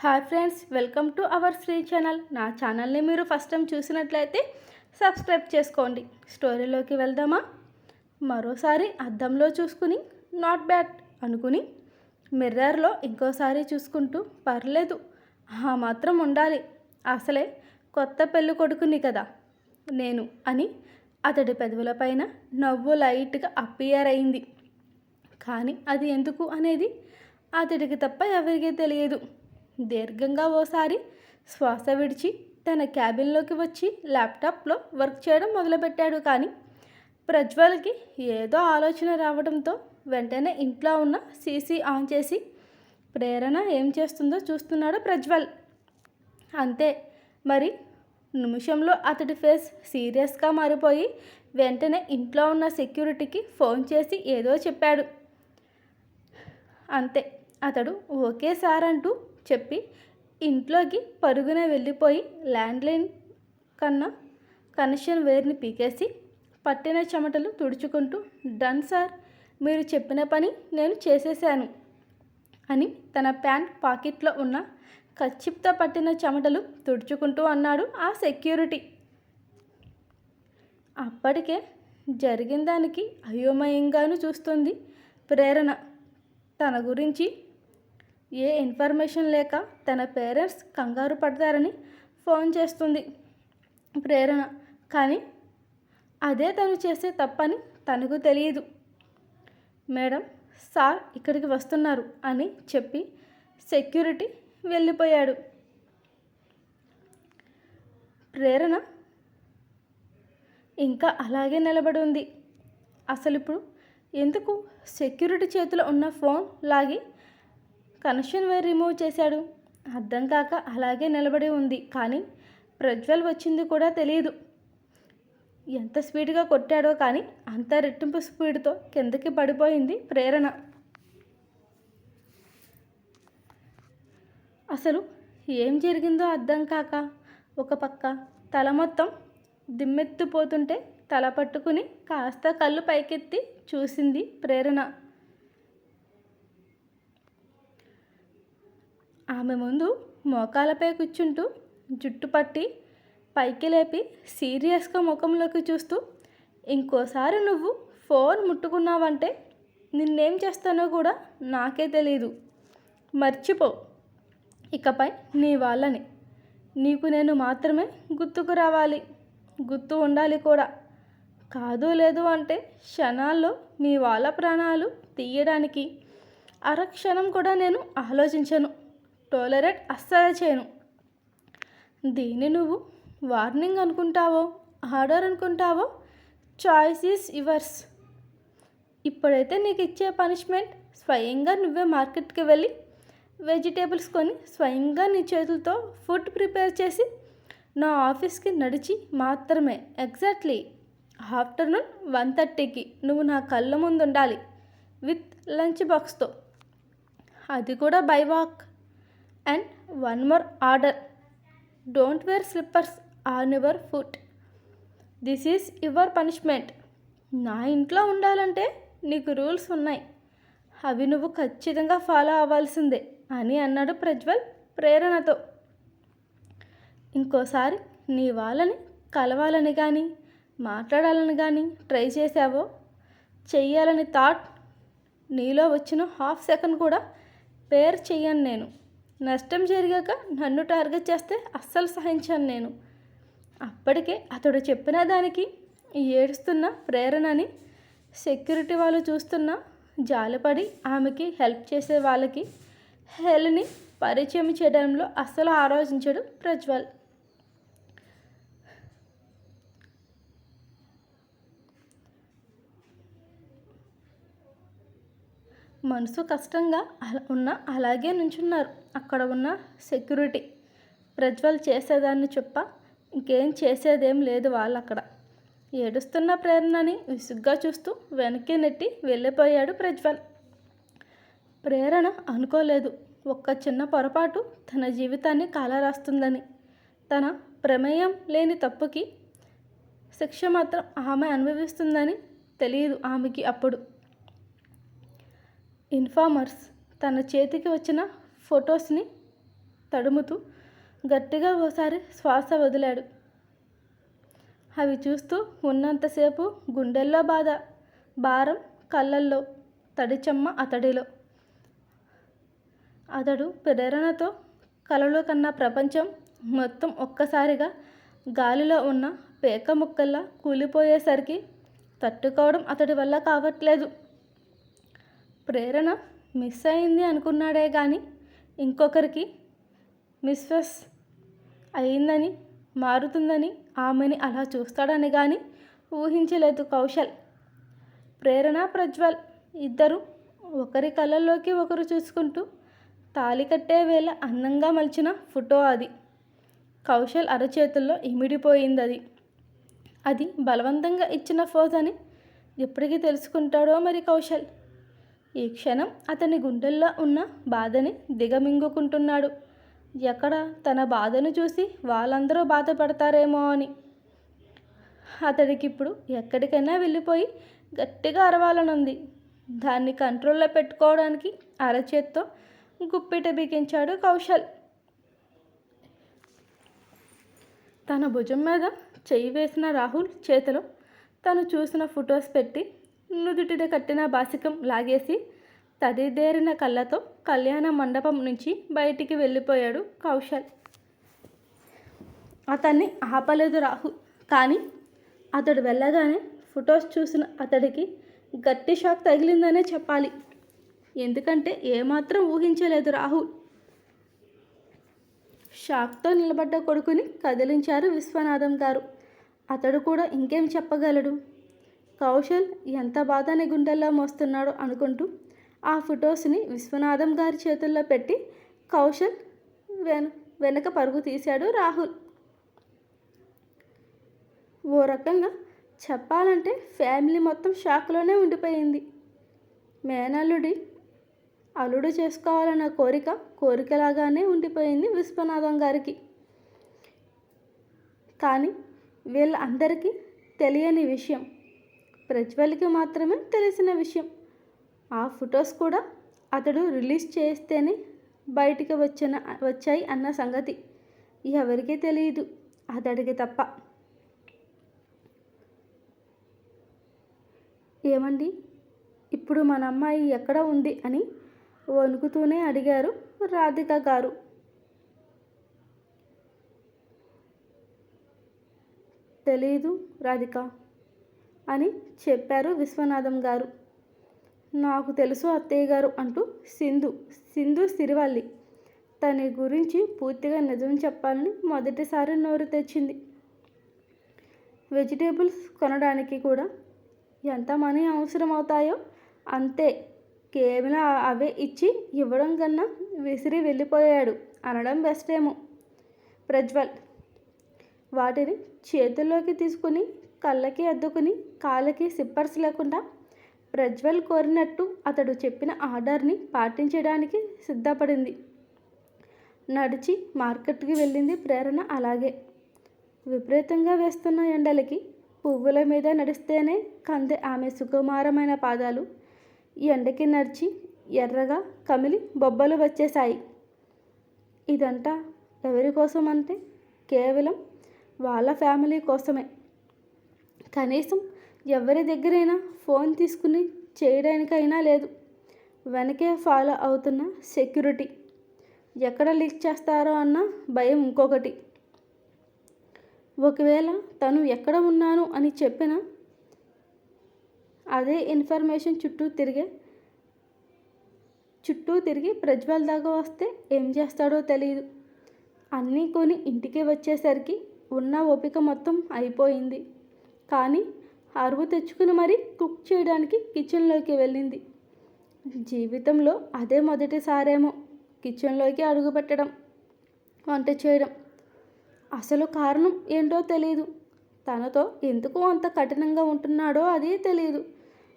Hi friends, welcome to our Shri channel. నా ఛానల్ని మీరు ఫస్ట్ టైం చూసినట్లయితే సబ్స్క్రైబ్ చేసుకోండి. స్టోరీలోకి వెళ్దామా? మరోసారి అద్దంలో చూసుకుని నాట్ బ్యాడ్ అనుకుని మిర్రర్లో ఇంకోసారి చూసుకుంటూ పర్లేదు, ఆ మాత్రం ఉండాలి, అసలే కొత్త పెళ్ళి కొడుకుని కదా నేను అని అతడి పెదవులపైన నవ్వు లైట్గా అపియర్ అయింది. కానీ అది ఎందుకు అనేది అతడికి తప్ప ఎవరికీ తెలియదు. దీర్ఘంగా ఓసారి శ్వాస విడిచి తన క్యాబిన్లోకి వచ్చి ల్యాప్టాప్లో వర్క్ చేయడం మొదలుపెట్టాడు. కానీ ప్రజ్వల్కి ఏదో ఆలోచన రావడంతో వెంటనే ఇంట్లో ఉన్న సీసీ ఆన్ చేసి ప్రేరణ ఏం చేస్తుందో చూస్తున్నాడు ప్రజ్వల్. అంతే మరి నిమిషంలో అతడి ఫేస్ సీరియస్గా మారిపోయి వెంటనే ఇంట్లో ఉన్న సెక్యూరిటీకి ఫోన్ చేసి ఏదో చెప్పాడు. అంతే, అతడు ఓకే సార్ అంటూ చెప్పి ఇంట్లోకి పరుగున వెళ్ళిపోయి ల్యాండ్లైన్ కనెక్షన్ వైర్ని పీకేసి పట్టిన చెమటలు తుడుచుకుంటూ డన్ సార్, మీరు చెప్పిన పని నేను చేసేసాను అని తన ప్యాంట్ పాకెట్లో ఉన్న కచ్చిప్తో పట్టిన చెమటలు తుడుచుకుంటూ అన్నాడు ఆ సెక్యూరిటీ. అప్పటికే జరిగిన దానికి అయోమయంగాను చూస్తుంది ప్రేరణ. తన గురించి ఏ ఇన్ఫర్మేషన్ లేక తన పేరెంట్స్ కంగారు పడతారని ఫోన్ చేస్తుంది ప్రేరణ. కానీ అదే తను చేసే తప్పని తనకు తెలియదు. మేడం, సార్ ఇక్కడికి వస్తున్నారు అని చెప్పి సెక్యూరిటీ వెళ్ళిపోయాడు. ప్రేరణ ఇంకా అలాగే నిలబడి ఉంది. అసలు ఇప్పుడు ఎందుకు సెక్యూరిటీ చేతిలో ఉన్న ఫోన్ లాగి కనెక్షన్ వైర్ రిమూవ్ చేశాడు? అర్థం కాక అలాగే నిలబడి ఉంది. కానీ ప్రజ్వల్ వచ్చింది కూడా తెలియదు. ఎంత స్పీడ్గా కొట్టాడో కానీ అంత రెట్టింపు స్పీడ్తో కిందకి పడిపోయింది ప్రేరణ. అసలు ఏం జరిగిందో అర్థం కాక ఒక పక్క తల మొత్తం దిమ్మెత్తిపోతుంటే తల పట్టుకుని కాస్త కళ్ళు పైకెత్తి చూసింది ప్రేరణ. ఆమె ముందు మోకాలపై కూర్చుంటూ జుట్టు పట్టి పైకి లేపి సీరియస్గా ముఖంలోకి చూస్తూ, ఇంకోసారి నువ్వు ఫోన్ ముట్టుకున్నావంటే నిన్నేం చేస్తానో కూడా నాకే తెలీదు, మర్చిపో. ఇకపై నీ వాళ్ళని నీకు నేను మాత్రమే గుర్తుకు రావాలి, గుర్తు ఉండాలి కూడా. కాదు లేదు అంటే క్షణాల్లో మీ వాళ్ళ ప్రాణాలు తీయడానికి అరక్షణం కూడా నేను ఆలోచించను, టాలరేట్ అస్సలు చేయను. దీన్ని నువ్వు వార్నింగ్ అనుకుంటావో ఆర్డర్ అనుకుంటావో చాయిస్ ఈజ్ యువర్స్. ఇప్పుడైతే నీకు ఇచ్చే పనిష్మెంట్ స్వయంగా నువ్వే మార్కెట్కి వెళ్ళి వెజిటేబుల్స్ కొని స్వయంగా నీ చేతులతో ఫుడ్ ప్రిపేర్ చేసి నా ఆఫీస్కి నడిచి మాత్రమే ఎగ్జాక్ట్లీ ఆఫ్టర్నూన్ 1:30కి నువ్వు నా కళ్ళ ముందు ఉండాలి విత్ లంచ్ బాక్స్తో. అది కూడా by walk. And one more order, don't wear slippers on your foot. This is your punishment. నా ఇంట్లో ఉండాలంటే నీకు రూల్స్ ఉన్నాయి, అవి నువ్వు ఖచ్చితంగా ఫాలో అవ్వాల్సిందే అని అన్నాడు ప్రజ్వల్ ప్రేరణతో. ఇంకోసారి నీ వాళ్ళని కలవాలని కానీ మాట్లాడాలని కానీ ట్రై చేసావో, చెయ్యాలని థాట్ నీలో వచ్చిన హాఫ్ సెకండ్ కూడా పేర్ చెయ్యను నేను. నష్టం జరిగాక నన్ను టార్గెట్ చేస్తే అస్సలు సహించాను నేను. అప్పటికే అతడు చెప్పిన దానికి ఏడుస్తున్న ప్రేరణని సెక్యూరిటీ వాళ్ళు చూస్తున్నా జాలిపడి ఆమెకి హెల్ప్ చేసే వాళ్ళకి హెల్ని పరిచయం చేయడంలో అస్సలు ఆలోచించడు ప్రజ్వల్. మనసు కష్టంగా ఉన్న అలాగే నుంచున్నారు అక్కడ ఉన్న సెక్యూరిటీ. ప్రజ్వల్ చేసేదాన్ని చెప్ప ఇంకేం చేసేదేం లేదు వాళ్ళు అక్కడ. ఏడుస్తున్న ప్రేరణని విసుగ్గా చూస్తూ వెనక్కి నెట్టి వెళ్ళిపోయాడు ప్రజ్వల్. ప్రేరణ అనుకోలేదు ఒక్క చిన్న పొరపాటు తన జీవితాన్ని కాలరాస్తుందని. తన ప్రమేయం లేని తప్పుకి శిక్ష మాత్రం ఆమె అనుభవిస్తుందని తెలియదు ఆమెకి అప్పుడు. ఇన్ఫార్మర్స్ తన చేతికి వచ్చిన ఫొటోస్ని తడుముతూ గట్టిగా ఓసారి శ్వాస వదిలాడు. అవి చూస్తూ ఉన్నంతసేపు గుండెల్లో బాధ, భారం కళ్ళల్లో, తడిచెమ్మ అతడిలో. అతడు ప్రేరణతో కలలో కన్న ప్రపంచం మొత్తం ఒక్కసారిగా గాలిలో ఉన్న పేక ముక్కల్లా కూలిపోయేసరికి తట్టుకోవడం అతడి వల్ల కావట్లేదు. ప్రేరణ మిస్ అయింది అనుకున్నాడే కానీ ఇంకొకరికి మిస్వెస్ అయిందని, మారుతుందని, ఆమెని అలా చూస్తాడని కానీ ఊహించలేదు కౌశల్. ప్రేరణ, ప్రజ్వల్ ఇద్దరు ఒకరి కళ్ళల్లోకి ఒకరు చూసుకుంటూ తాళి కట్టే వేళ అందంగా మలిచిన ఫోటో అది. కౌశల్ అరచేతుల్లో ఇమిడిపోయింది అది. అది బలవంతంగా ఇచ్చిన ఫోజ్ అని ఎప్పటికీ తెలుసుకుంటాడో మరి కౌశల్. ఈ క్షణం అతని గుండెల్లో ఉన్న బాధని దిగమింగుకుంటున్నాడు. ఎక్కడ తన బాధను చూసి వాళ్ళందరూ బాధపడతారేమో అని. అతడికిప్పుడు ఎక్కడికైనా వెళ్ళిపోయి గట్టిగా అరవాలనుంది. దాన్ని కంట్రోల్లో పెట్టుకోవడానికి అరచేత్తో గుప్పిట బిగించాడు కౌశల్. తన భుజం మీద చెయ్యి వేసిన రాహుల్ చేతిలో తను చూసిన ఫొటోస్ పెట్టి నుదుటిన కట్టిన బాసికం లాగేసి తడిదేరిన కళ్ళతో కళ్యాణ మండపం నుంచి బయటికి వెళ్ళిపోయాడు కౌశల్. అతన్ని ఆపలేదు రాహుల్. కానీ అతడు వెళ్ళగానే ఫొటోస్ చూసిన అతడికి గట్టి షాక్ తగిలిందనే చెప్పాలి. ఎందుకంటే ఏమాత్రం ఊహించలేదు రాహుల్. షాక్తో నిలబడ్డ కొడుకుని కదిలించారు విశ్వనాథం గారు. అతడు కూడా ఇంకేం చెప్పగలడు? కౌశల్ ఎంత బాధని గుండెల్లో మోస్తున్నాడో అనుకుంటూ ఆ ఫొటోస్ని విశ్వనాథం గారి చేతుల్లో పెట్టి కౌశల్ వెనక పరుగు తీశాడు రాహుల్. ఓ రకంగా చెప్పాలంటే ఫ్యామిలీ మొత్తం షాక్లోనే ఉండిపోయింది. మేనల్లుడి అల్లుడు చేసుకోవాలన్న కోరికలాగానే ఉండిపోయింది విశ్వనాథం గారికి. కానీ వీళ్ళ అందరికీ తెలియని విషయం, ప్రజ్వల్కి మాత్రమే తెలిసిన విషయం. ఆ ఫొటోస్ కూడా అతడు రిలీజ్ చేస్తేనే బయటికి వచ్చాయి అన్న సంగతి ఎవరికీ తెలియదు, అతడికి తప్ప. ఏమండి, ఇప్పుడు మన అమ్మాయి ఎక్కడ ఉంది అని వణుకుతూనే అడిగారు రాధిక గారు. తెలీదు రాధిక అని చెప్పారు విశ్వనాథం గారు. నాకు తెలుసు అత్తయ్య గారు అంటూ సింధు సిరివల్లి తన గురించి పూర్తిగా నిజం చెప్పాలని మొదటిసారి నోరు తెచ్చింది. వెజిటేబుల్స్ కొనడానికి కూడా ఎంత మనీ అవసరం అవుతాయో అంతే, కేవలం అవే ఇచ్చి ఇవ్వడం కన్నా విసిరి వెళ్ళిపోయాడు అనడం బెస్టేమో. ప్రజ్వల్ వాటిని చేతుల్లోకి తీసుకుని కళ్ళకి అద్దుకుని కాళ్ళకి సిప్పర్స్ లేకుండా ప్రజ్వల్ కోరినట్టు అతడు చెప్పిన ఆర్డర్ని పాటించడానికి సిద్ధపడింది. నడిచి మార్కెట్కి వెళ్ళింది ప్రేరణ. అలాగే విపరీతంగా వేస్తున్న ఎండలకి పువ్వుల మీద నడిస్తేనే కందే ఆమె సుకుమారమైన పాదాలు ఎండకి నడిచి ఎర్రగా కమిలి బొబ్బలు వచ్చేశాయి. ఇదంతా ఎవరి కోసం అంటే కేవలం వాళ్ళ ఫ్యామిలీ కోసమే. కనీసం ఎవరి దగ్గరైనా ఫోన్ తీసుకుని చేయడానికైనా లేదు. వెనకే ఫాలో అవుతున్న సెక్యూరిటీ, ఎక్కడ లీక్ చేస్తారో అన్న భయం ఇంకొకటి. ఒకవేళ తను ఎక్కడ ఉన్నాను అని చెప్పినా అదే ఇన్ఫర్మేషన్ చుట్టూ తిరిగి ప్రజ్వల్ దాకా వస్తే ఏం చేస్తాడో తెలియదు. అన్నీ కొని ఇంటికి వచ్చేసరికి ఉన్న ఓపిక మొత్తం అయిపోయింది. కానీ అరువు తెచ్చుకుని మరీ కుక్ చేయడానికి కిచెన్లోకి వెళ్ళింది. జీవితంలో అదే మొదటిసారేమో కిచెన్లోకి అడుగుపెట్టడం, వంట చేయడం. అసలు కారణం ఏంటో తెలియదు. తనతో ఎందుకు అంత కఠినంగా ఉంటున్నాడో అదే తెలియదు.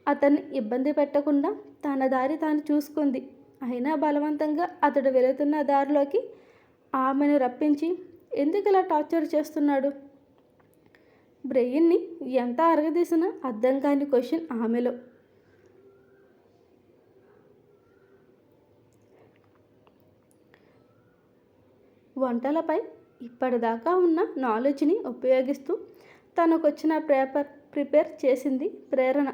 అతన్ని ఇబ్బంది పెట్టకుండా తన దారి తాను చూసుకుంది. అయినా బలవంతంగా అతడు వెళుతున్న దారిలోకి ఆమెను రప్పించి ఎందుకు ఇలా టార్చర్ చేస్తున్నాడు? బ్రెయిన్ని ఎంత అరగదీసినా అర్థం కాని క్వశ్చన్ ఆమెలో. వంటలపై ఇప్పటిదాకా ఉన్న నాలెడ్జ్ని ఉపయోగిస్తూ తనకొచ్చిన పేపర్ ప్రిపేర్ చేసింది ప్రేరణ.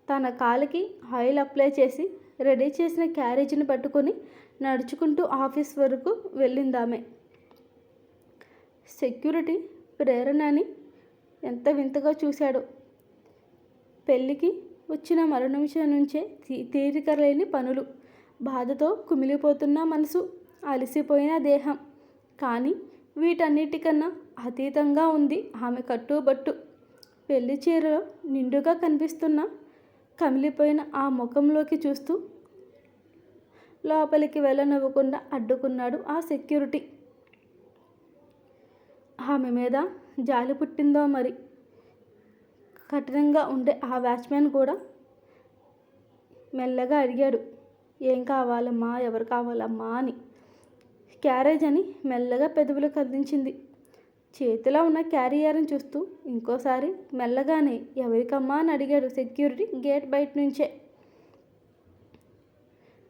తన కాలికి ఆయిల్ అప్లై చేసి రెడీ చేసిన క్యారేజీని పట్టుకొని నడుచుకుంటూ ఆఫీస్ వరకు వెళ్ళిందామె. సెక్యూరిటీ ప్రేరణని ఎంత వింతగా చూశాడో. పెళ్ళికి వచ్చిన మరునిమిషం నుంచే తీరిక లేని పనులు, బాధతో కుమిలిపోతున్న మనసు, అలసిపోయిన దేహం. కానీ వీటన్నిటికన్నా అతీతంగా ఉంది ఆమె కట్టుబట్టు. పెళ్లి చీరలో నిండుగా కనిపిస్తున్న కమిలిపోయిన ఆ ముఖంలోకి చూస్తూ లోపలికి వెళ్ళనివ్వకుండా అడ్డుకున్నాడు ఆ సెక్యూరిటీ. ఆమె మీద జాలి పుట్టిందో మరి. కఠినంగా ఉండే ఆ వాచ్మెన్ కూడా మెల్లగా అడిగాడు, ఏం కావాలమ్మా, ఎవరు కావాలమ్మా అని. క్యారేజ్ అని మెల్లగా పెదవులు కదిలించింది. చేతిలో ఉన్న క్యారియర్ని చూస్తూ ఇంకోసారి మెల్లగానే ఎవరికమ్మా అని అడిగాడు సెక్యూరిటీ గేట్ బయట నుంచే.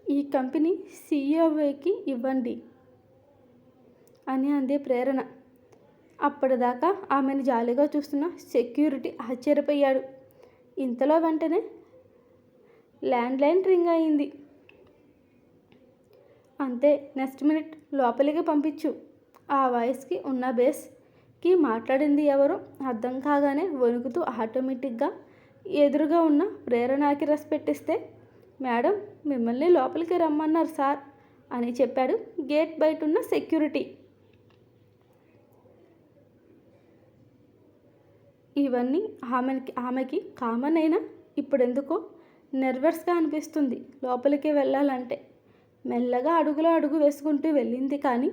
ఈ కంపెనీ సీఈఓకి ఇవ్వండి అని అంది ప్రేరణ. అప్పటిదాకా ఆమెను జాలిగా చూస్తున్న సెక్యూరిటీ ఆశ్చర్యపోయాడు. ఇంతలో వెంటనే ల్యాండ్లైన్ రింగ్ అయింది. అంతే, నెక్స్ట్ మినిట్ లోపలికి పంపించు. ఆ వాయిస్కి ఉన్న బేస్కి మాట్లాడింది ఎవరో అర్థం కాగానే వణుకుతూ ఆటోమేటిక్గా ఎదురుగా ఉన్న ప్రేరణకి రెస్పెక్టిస్తే, మేడం మిమ్మల్ని లోపలికి రమ్మన్నారు సార్ అని చెప్పాడు గేట్ బయట ఉన్న సెక్యూరిటీ. ఇవన్నీ ఆమెకి కామన్ అయినా ఇప్పుడెందుకో నర్వస్గా అనిపిస్తుంది లోపలికి వెళ్ళాలంటే. మెల్లగా అడుగులో అడుగు వేసుకుంటూ వెళ్ళింది. కానీ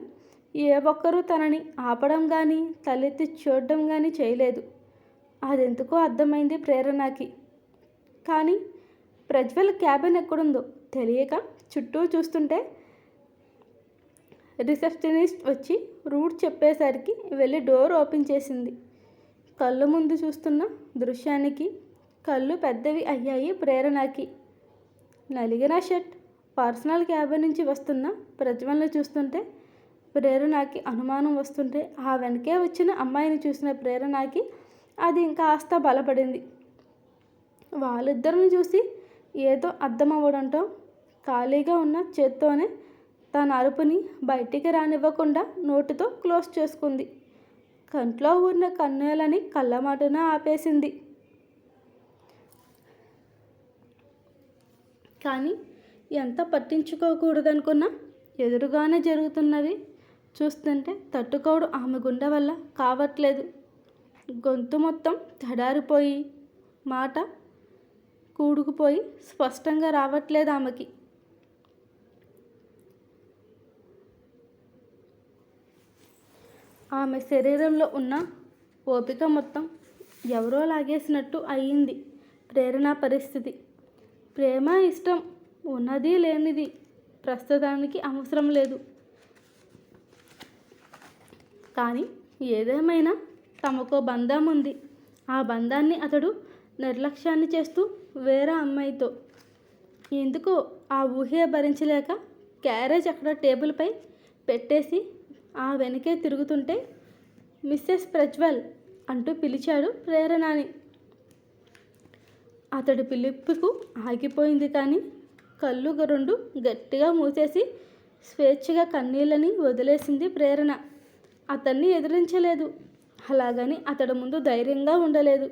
ఏ ఒక్కరూ తనని ఆపడం కానీ తలెత్తి చూడడం కానీ చేయలేదు. అదెందుకో అర్థమైంది ప్రేరణకి. కానీ ప్రజ్వల్ క్యాబిన్ ఎక్కడుందో తెలియక చుట్టూ చూస్తుంటే రిసెప్షనిస్ట్ వచ్చి రూట్ చెప్పేసరికి వెళ్ళి డోర్ ఓపెన్ చేసింది. కళ్ళు ముందు చూస్తున్న దృశ్యానికి కళ్ళు పెద్దవి అయ్యాయి ప్రేరణకి. నలిగిన షర్ట్ పర్సనల్ క్యాబిన్ నుంచి వస్తున్న ప్రజ్వల్ని చూస్తుంటే ప్రేరణకి అనుమానం వస్తుంటే ఆ వెనకే వచ్చిన అమ్మాయిని చూసిన ప్రేరణకి అది ఇంకాస్త బలపడింది. వాళ్ళిద్దరిని చూసి ఏదో అర్థమవ్వడంతో ఖాళీగా ఉన్న చేత్తోనే తన అరుపుని బయటికి రానివ్వకుండా నోటితో క్లోజ్ చేసుకుంది. కంట్లో ఉన్న కన్నులని కళ్ళమాటున ఆపేసింది. కానీ ఎంత పట్టించుకోకూడదనుకున్నా ఎదురుగానే జరుగుతున్నవి చూస్తుంటే తట్టుకోవడం ఆమె గుండె వల్ల కావట్లేదు. గొంతు మొత్తం తడారిపోయి మాట కూడుకుపోయి స్పష్టంగా రావట్లేదు ఆమెకి. ఆమె శరీరంలో ఉన్న ఓపిక మొత్తం ఎవరో లాగేసినట్టు అయ్యింది ప్రేరణ పరిస్థితి. ప్రేమ ఇష్టం ఉన్నది లేనిది ప్రస్తుతానికి అవసరం లేదు. కానీ ఏదేమైనా తమకో బంధం ఉంది. ఆ బంధాన్ని అతడు నిర్లక్ష్యాన్ని చేస్తూ వేరే అమ్మాయితో ఎందుకో ఆ ఊహే భరించలేక క్యారేజ్ అక్కడ టేబుల్పై పెట్టేసి ఆ వెనకే తిరుగుతుంటే మిస్సెస్ ప్రజ్వల్ అంటూ పిలిచాడు ప్రేరణని. అతడి పిలుపుకు ఆగిపోయింది. కానీ కళ్ళు రెండు గట్టిగా మూసేసి స్వేచ్ఛగా కన్నీళ్ళని వదిలేసింది ప్రేరణ. అతన్ని ఎదిరించలేదు, అలాగని అతడి ముందు ధైర్యంగా ఉండలేదు.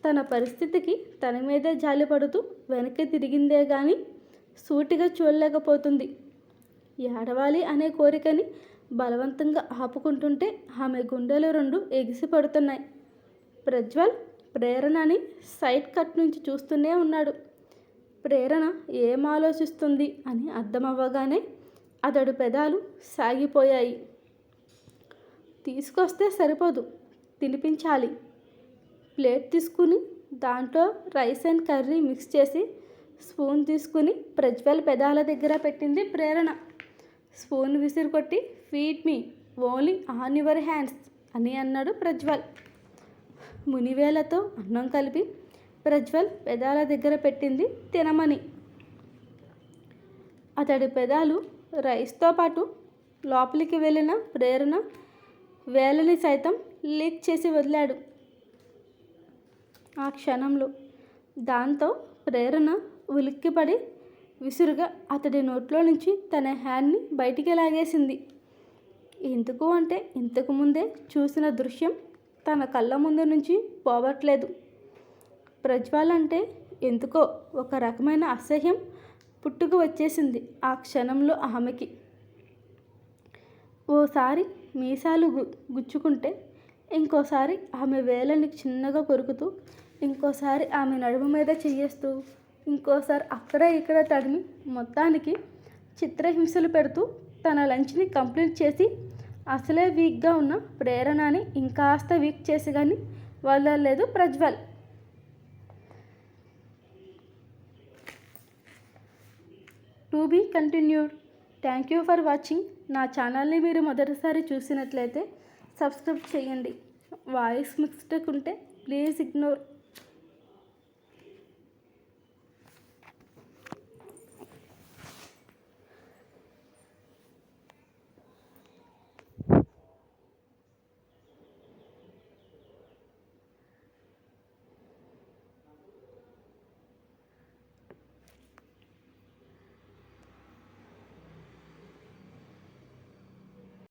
తన పరిస్థితికి తన మీదే జాలిపడుతూ వెనక్కి తిరిగిందే కానీ సూటిగా చూడలేకపోతుంది. ఏడవాలి అనే కోరికని బలవంతంగా ఆపుకుంటుంటే ఆమె గుండెలు రెండు ఎగిసి పడుతున్నాయి. ప్రజ్వల్ ప్రేరణని సైడ్ కట్ నుంచి చూస్తూనే ఉన్నాడు. ప్రేరణ ఏం ఆలోచిస్తుంది అని అర్థమవ్వగానే అతడు పెదాలు సాగిపోయాయి. తీసుకొస్తే సరిపోదు, తినిపించాలి. ప్లేట్ తీసుకుని దాంట్లో రైస్ అండ్ కర్రీ మిక్స్ చేసి స్పూన్ తీసుకుని ప్రజ్వల్ పెదాల దగ్గర పెట్టింది ప్రేరణ. స్పూన్ విసిరి కొట్టి feed me only on your hands అని అన్నాడు ప్రజ్వల్. మునివేలతో అన్నం కలిపి ప్రజ్వల్ పెదాల దగ్గర పెట్టింది తినమని. అతడి పెదాలు రైస్తో పాటు లోపలికి వెళ్ళిన ప్రేరణ వేలని సైతం లీక్ చేసి వదిలాడు ఆ క్షణంలో. దాంతో ప్రేరణ ఉలిక్కిపడి విసురుగా అతడి నోట్లో నుంచి తన హ్యాండ్ని బయటికి లాగేసింది. ఎందుకు అంటే ఇంతకుముందే చూసిన దృశ్యం తన కళ్ళ ముందు నుంచి పోవట్లేదు. ప్రజ్వల్ అంటే ఎందుకో ఒక రకమైన అసహ్యం పుట్టుకు వచ్చేసింది ఆ క్షణంలో ఆమెకి. ఓసారి మీసాలు గుచ్చుకుంటే, ఇంకోసారి ఆమె వేలని చిన్నగా కొరుకుతూ, ఇంకోసారి ఆమె నడుము మీద చెయ్యేస్తూ, ఇంకోసారి అక్కడ ఇక్కడ తడిమి మొత్తానికి చిత్రహింసలు పెడుతూ తన లంచ్ని కంప్లీట్ చేసి అసలే వీక్గా ఉన్న ప్రేరణని ఇంకాస్త వీక్ చేసి కానీ వదలలేదు Prajwal. To be continued. Thank you for watching. నా ఛానల్ని మీరు మొదటిసారి చూసినట్లయితే సబ్స్క్రైబ్ చేయండి. వాయిస్ మిస్టేక్ ఉంటే ప్లీజ్ ఇగ్నోర్.